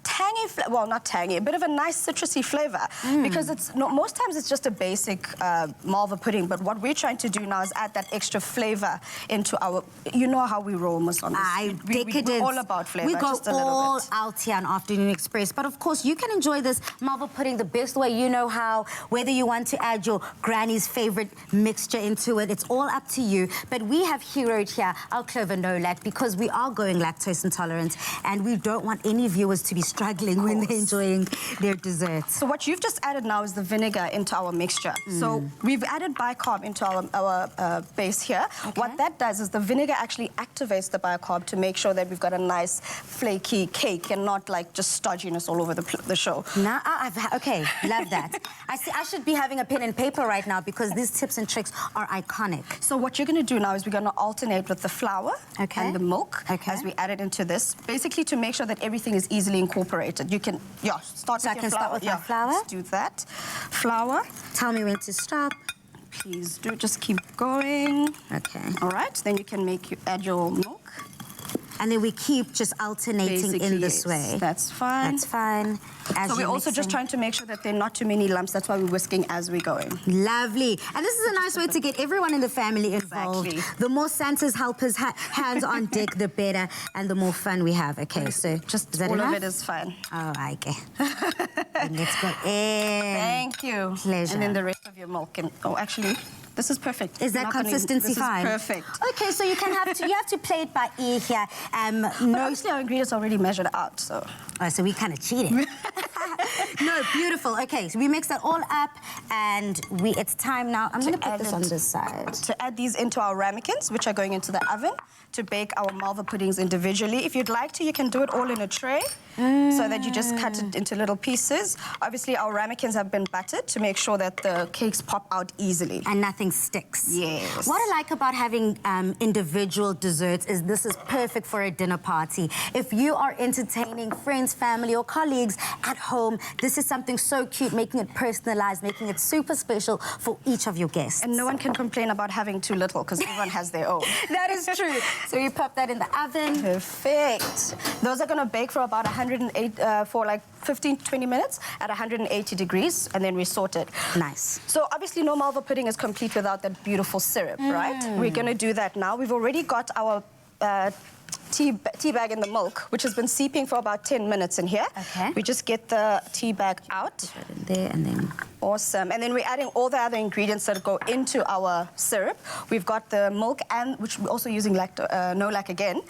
tangy, well, not tangy, a bit of a nice citrusy flavor because it's most times it's just a basic Malva pudding, but what we're trying to do now is add that extra flavor into our, you know how we roll on this. We're all about flavor, We go just a little all bit. out here on Afternoon Express, but of course you can enjoy this Malva pudding the best way you know how, whether you want to add your granny's favorite mixture into it, it's all up to you, but we have heroed here our Clover no-lac because we are going lactose intolerant and we don't want any viewers to be struggling when they're enjoying their desserts. So what you've just added now is the vinegar into our mixture. So we've added bicarb into our base here. Okay. What that does is the vinegar actually activates the bicarb to make sure that we've got a nice flaky cake and not like just stodginess all over the show. Now, okay, love that. I should be having a pen and paper right now because these tips and tricks are iconic. So what you're going to do now is we're going to alternate with the flour and the milk as we add it into this, basically to make sure that everything is easily incorporated. You can, start with your flour. I can start with my flour? Let's do that. Flour. Tell me when to stop. Please do, just keep going. Okay. All right, then you can add your milk. And then we keep just alternating in this way. That's fine. That's fine. So we're also just trying to make sure that there are not too many lumps. That's why we're whisking as we're going. Lovely. And this is a nice way to get everyone in the family involved. Exactly. The more Santa's helpers hands on deck, the better, and the more fun we have. Okay, so just is that all enough? of it is fine. Oh, okay. And let's go in. Thank you. Pleasure. And then the rest of your milk. Actually, this is perfect. Is that consistency fine? This is perfect. Okay, so you have to play it by ear here. Obviously, our ingredients are already measured out, so. Oh, so we kind of cheated. No, beautiful. Okay, so we mix that all up, and it's time now. I'm going to put this on this side. To add these into our ramekins, which are going into the oven to bake our Malva puddings individually. If you'd like to, you can do it all in a tray so that you just cut it into little pieces. Obviously, our ramekins have been buttered to make sure that the cakes pop out easily. And nothing sticks. Yes. What I like about having individual desserts is this is perfect for a dinner party. If you are entertaining friends, family, or colleagues at home, this is something so cute, making it personalized, making it super special for each of your guests. And no one can complain about having too little because everyone has their own. That is true. So you pop that in the oven. Perfect. Those are going to bake for about 108, for like 15 to 20 minutes at 180 degrees, and then we sort it. Nice. So obviously no Malva pudding is complete without that beautiful syrup, right? We're going to do that now. We've already got our tea bag in the milk, which has been seeping for about 10 minutes in here. Okay. We just get the tea bag out. Put it in there and then... Awesome. And then we're adding all the other ingredients that go into our syrup. We've got the milk, and which we're also using no-lac again.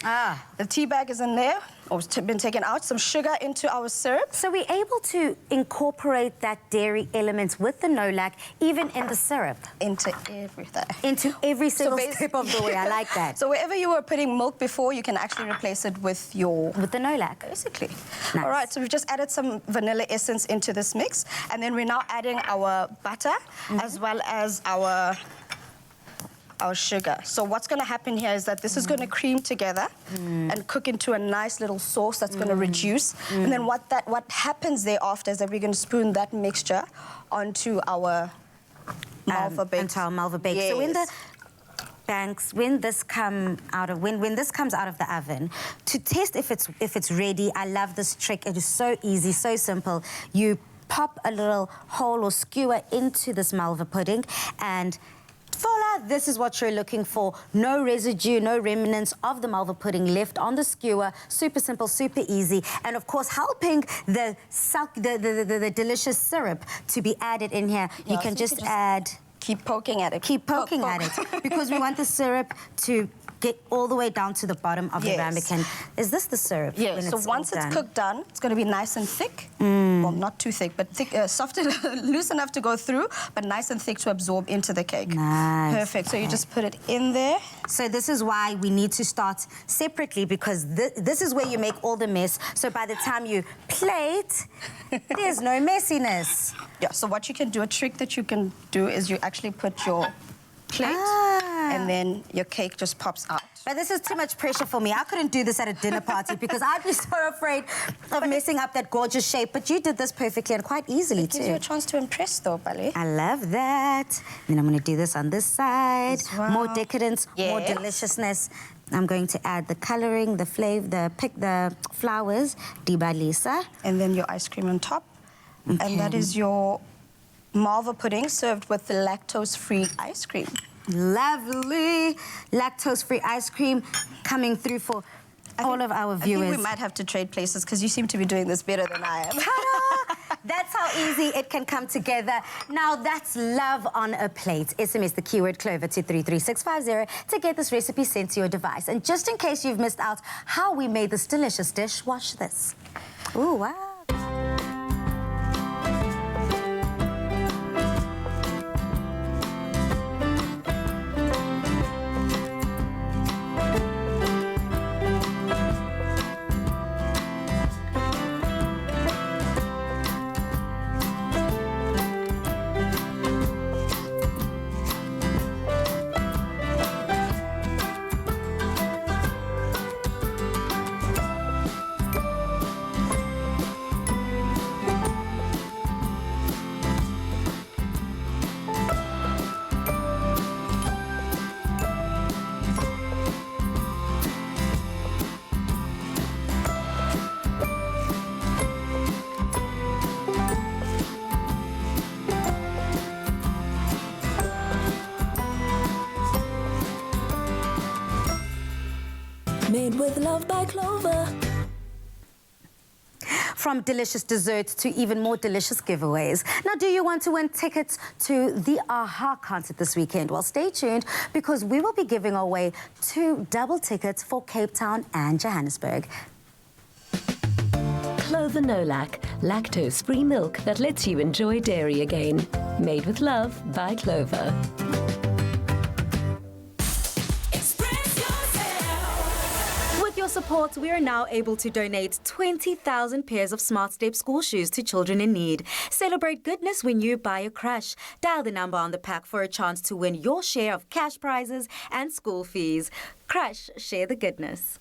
The tea bag is in there, or been taken out. Some sugar into our syrup. So we're able to incorporate that dairy element with the no-lac, even in the syrup. Into everything. Into every single step of the way. I like that. So wherever you were putting milk before, you can actually replace it with the no-lac. Basically. Nice. All right, so we've just added some vanilla essence into this mix, and then we're now adding our butter as well as our sugar. So what's going to happen here is that this is going to cream together and cook into a nice little sauce that's going to reduce. And then what happens thereafter is that we're going to spoon that mixture onto our Malva baked. into our Malva bake. So when the Yes. banks, when this comes out of the oven, to test if it's ready, I love this trick. It is so easy, so simple. You pop a little hole or skewer into this Malva pudding and voila, this is what you're looking for. No residue, no remnants of the Malva pudding left on the skewer. Super simple, super easy. And of course, helping the delicious syrup to be added in here. You can just add... Keep poking at it. Keep poking Poke, at it. Because we want the syrup to get all the way down to the bottom of the Yes. ramekin. Is this the syrup? Yes, when so it's once all it's done? cooked done, it's going to be nice and thick. Well, not too thick, but thick, soft, loose enough to go through, but nice and thick to absorb into the cake. Nice. Perfect. So you just put it in there. So this is why we need to start separately, because this is where you make all the mess. So by the time you plate, there's no messiness. Yeah, so what you can do, a trick that you can do is you actually put your plate and then your cake just pops out. But this is too much pressure for me. I couldn't do this at a dinner party because I'd be so afraid of messing up that gorgeous shape. But you did this perfectly and quite easily, Gives you too. a chance to impress, though, Bali. I love that. Then I'm going to do this on this side. As well. More decadence, more Yes. deliciousness. I'm going to add the coloring, the flavor, the flowers, Dibalisa. And then your ice cream on top. And that is your Malva pudding served with the lactose-free ice cream. Lovely lactose-free ice cream coming through for all of our I viewers. think we might have to trade places because you seem to be doing this better than I am. Ta-da! That's how easy it can come together. Now, that's love on a plate. SMS the keyword Clover to 33650 to get this recipe sent to your device. And just in case you've missed out how we made this delicious dish, watch this. Ooh, wow. Made with love by Clover. From delicious desserts to even more delicious giveaways. Now, do you want to win tickets to the AHA concert this weekend? Well, stay tuned because we will be giving away 2 double tickets for Cape Town and Johannesburg. Clover No-Lac, lactose-free milk that lets you enjoy dairy again. Made with love by Clover. With your support, we are now able to donate 20,000 pairs of Smart Step school shoes to children in need. Celebrate goodness when you buy a crush. Dial the number on the pack for a chance to win your share of cash prizes and school fees. Crush, share the goodness.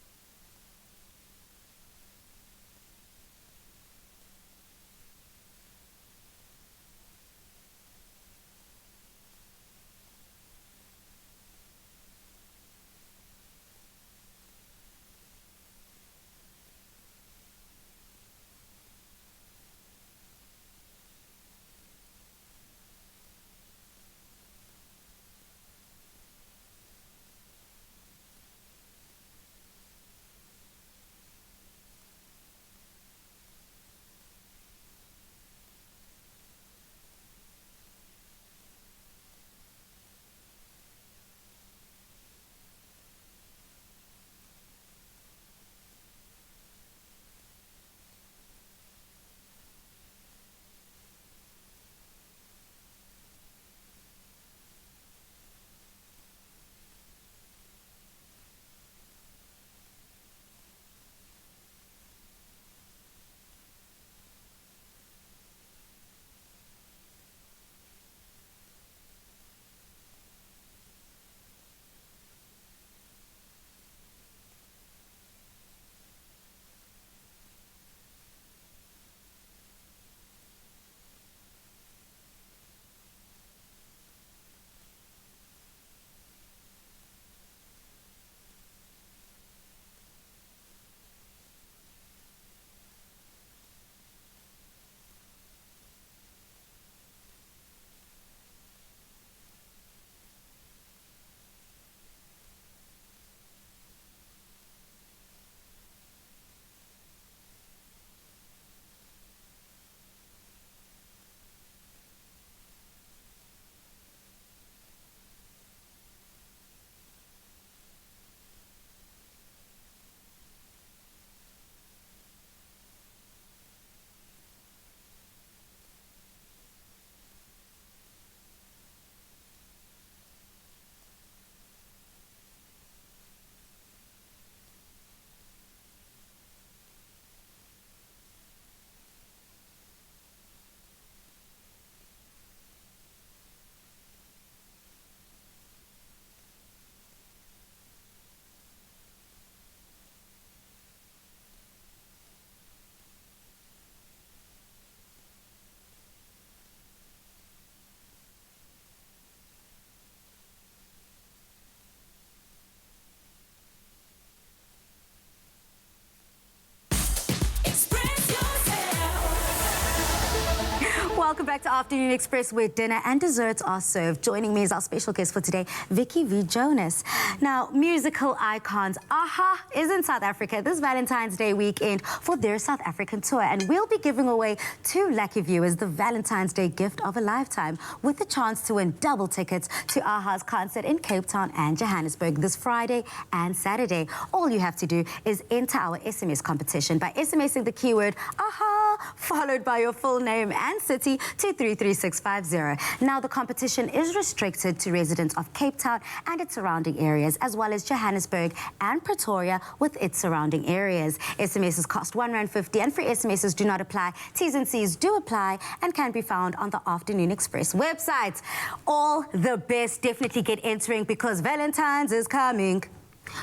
welcome back to Afternoon Express, where dinner and desserts are served. Joining me is our special guest for today, Vicky V. Jonas. Now, musical icons AHA is in South Africa this Valentine's Day weekend for their South African tour, and we'll be giving away 2 lucky viewers the Valentine's Day gift of a lifetime with the chance to win double tickets to AHA's concert in Cape Town and Johannesburg this Friday and Saturday. All you have to do is enter our SMS competition by SMSing the keyword AHA followed by your full name and city to 33650. Now, the competition is restricted to residents of Cape Town and its surrounding areas, as well as Johannesburg and Pretoria with its surrounding areas. SMSs cost R1.50 and free SMSs do not apply. T's and C's do apply and can be found on the Afternoon Express website. All the best. Definitely get entering because Valentine's is coming.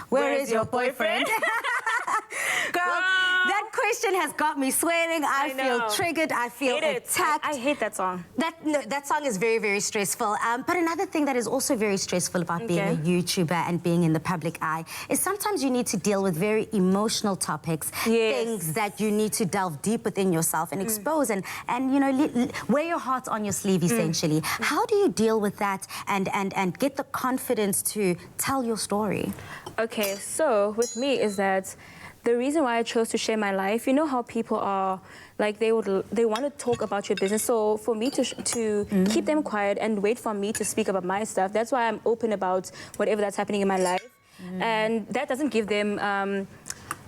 Where is your boyfriend? Girl, that question has got me sweating. I feel triggered. I feel attacked. I hate that song. That song is very, very stressful. But another thing that is also very stressful about being a YouTuber and being in the public eye is sometimes you need to deal with very emotional topics, things that you need to delve deep within yourself and expose and you know, wear your heart on your sleeve, essentially. How do you deal with that and get the confidence to tell your story? Okay, so with me is that the reason why I chose to share my life, you know how people are, like they want to talk about your business. So for me to keep them quiet and wait for me to speak about my stuff, that's why I'm open about whatever that's happening in my life. And that doesn't give them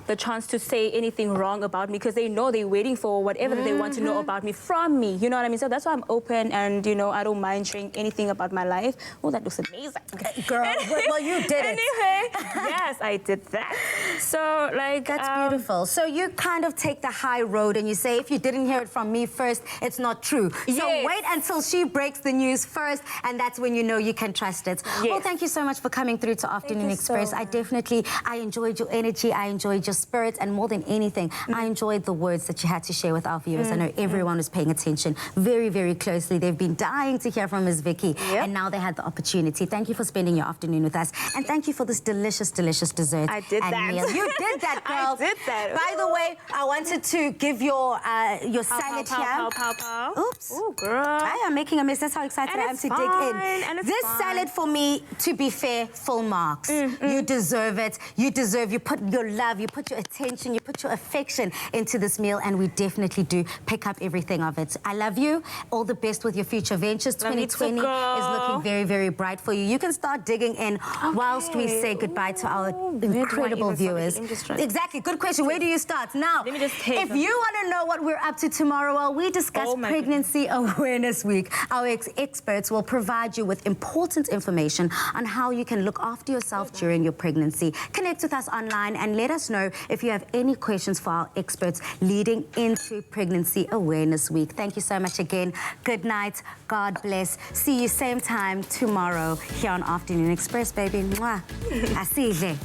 the chance to say anything wrong about me because they know they're waiting for whatever that they want to know about me from me. You know what I mean? So that's why I'm open and, you know, I don't mind sharing anything about my life. Oh, that looks amazing. Girl, well, you did it. Anyway, yes, I did that. So, like... That's beautiful. So you kind of take the high road and you say, if you didn't hear it from me first, it's not true. So wait until she breaks the news first, and that's when you know you can trust it. Well, thank you so much for coming through to Afternoon Express. I enjoyed your energy. I enjoyed your spirit, and more than anything, I enjoyed the words that you had to share with our viewers. I know everyone was paying attention very, very closely. They've been dying to hear from Ms. Vicky, and now they had the opportunity. Thank you for spending your afternoon with us, and thank you for this delicious, delicious dessert. I did and that. meal. You did that, girl. I did that. By the way, I wanted to give your salad here. Oops. Oh, girl. I am making a mess. That's how excited I am to dig in. And This salad, for me, to be fair, full marks. You deserve it. You put your love, you put your attention, you put your affection into this meal, and we definitely do pick up everything of it. I love you. All the best with your future ventures. 2020 is looking very, very bright for you. You can start digging in whilst we say goodbye to our incredible viewers. Exactly. Good question. Where do you start? Now, let me just take if you want to know what we're up to tomorrow, well, we discuss Pregnancy Awareness Week. Our experts will provide you with important information on how you can look after yourself during your pregnancy. Connect with us online and let us know if you have any questions for our experts leading into Pregnancy Awareness Week. Thank you so much again. Good night. God bless. See you same time tomorrow here on Afternoon Express, baby. Mwah. Asile.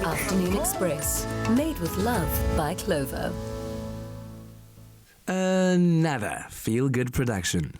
Afternoon Express. Made with love by Clover. Another feel-good production.